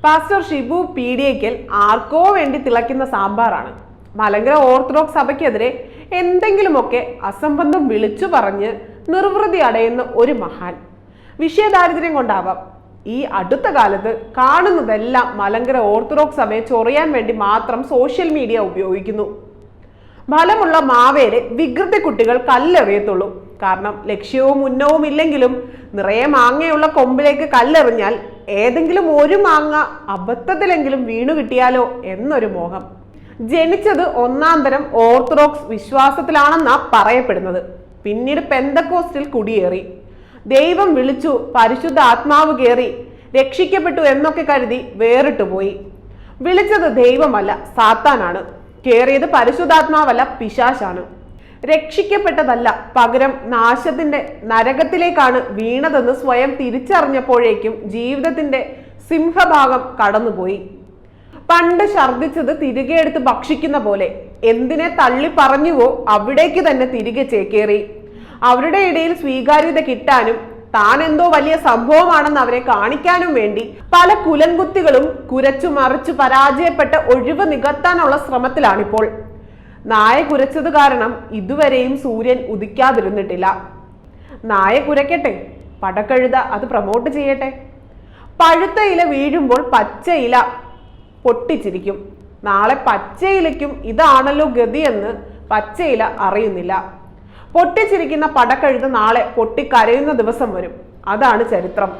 Pastor Shibu പീഡിയയ്ക്കൽ ആർക്കോ വേണ്ടി തിളയ്ക്കുന്ന സാമ്പാറാണ്. മലങ്കര ഓർത്തഡോക്സ് സഭയ്ക്കെതിരെ എന്തെങ്കിലുമൊക്കെ അസംബന്ധം വിളിച്ചു പറഞ്ഞ് നിർവൃതി അടയുന്ന ഒരു മഹാൻ. വിഷയദാരിദ്ര്യം കൊണ്ടാവാം ഈ അടുത്ത കാലത്ത് കാണുന്നതെല്ലാം മലങ്കര ഓർത്തഡോക്സ് സഭയെ ചൊറിയാൻ വേണ്ടി മാത്രം സോഷ്യൽ മീഡിയ ഉപയോഗിക്കുന്നു. ഫലമുള്ള മാവേലെ വികൃതി കുട്ടികൾ കല്ലെറിയത്തുള്ളൂ. കാരണം ലക്ഷ്യവും ഉന്നവും ഇല്ലെങ്കിലും നിറയെ മാങ്ങയുള്ള കൊമ്പിലേക്ക് കല്ലെറിഞ്ഞാൽ ഏതെങ്കിലും ഒരു മാങ്ങ അബദ്ധത്തിലെങ്കിലും വീണു കിട്ടിയാലോ എന്നൊരു മോഹം. ജനിച്ചത് ഒന്നാം തരം ഓർത്തഡോക്സ് വിശ്വാസത്തിലാണെന്നാ പറയപ്പെടുന്നത്. പിന്നീട് പെന്തക്കോസ്റ്റിൽ കുടിയേറി. ദൈവം വിളിച്ചു, പരിശുദ്ധ ആത്മാവ് കയറി, രക്ഷിക്കപ്പെട്ടു എന്നൊക്കെ കരുതി വേറിട്ടുപോയി. വിളിച്ചത് ദൈവമല്ല, സാത്താനാണ്. കേറിയത് പരിശുദ്ധാത്മാവല്ല, പിശാശാണ്. രക്ഷിക്കപ്പെട്ടതല്ല, പകരം നാശത്തിന്റെ നരകത്തിലേക്കാണ് വീണതെന്ന് സ്വയം തിരിച്ചറിഞ്ഞപ്പോഴേക്കും ജീവിതത്തിന്റെ സിംഹഭാഗം കടന്നുപോയി. പണ്ട് ഛർദിച്ചത് തിരികെ എടുത്ത് ഭക്ഷിക്കുന്ന പോലെ എന്തിനെ തള്ളി പറഞ്ഞുവോ അവിടേക്ക് തന്നെ തിരികെ ചേക്കേറി. അവരുടെ ഇടയിൽ സ്വീകാര്യത കിട്ടാനും താൻ എന്തോ വലിയ സംഭവമാണെന്ന് അവരെ കാണിക്കാനും വേണ്ടി പല കുലൻകുത്തികളും കുരച്ചു മറിച്ചു പരാജയപ്പെട്ട് ഒഴിവ് നികത്താനുള്ള ശ്രമത്തിലാണിപ്പോൾ. നായ കുരച്ചത് കാരണം ഇതുവരെയും സൂര്യൻ ഉദിക്കാതിരുന്നിട്ടില്ല. നായ കുരയ്ക്കട്ടെ, പടക്കഴുത അത് പ്രമോട്ട് ചെയ്യട്ടെ. പഴുത്ത ഇല വീഴുമ്പോൾ പച്ച ഇല പൊട്ടിച്ചിരിക്കും. നാളെ പച്ചയിലയ്ക്കും ഇതാണല്ലോ ഗതിയെന്ന് പച്ചയില അറിയുന്നില്ല. പൊട്ടിച്ചിരിക്കുന്ന പടക്കഴുത നാളെ പൊട്ടിക്കരയുന്ന ദിവസം വരും. അതാണ് ചരിത്രം.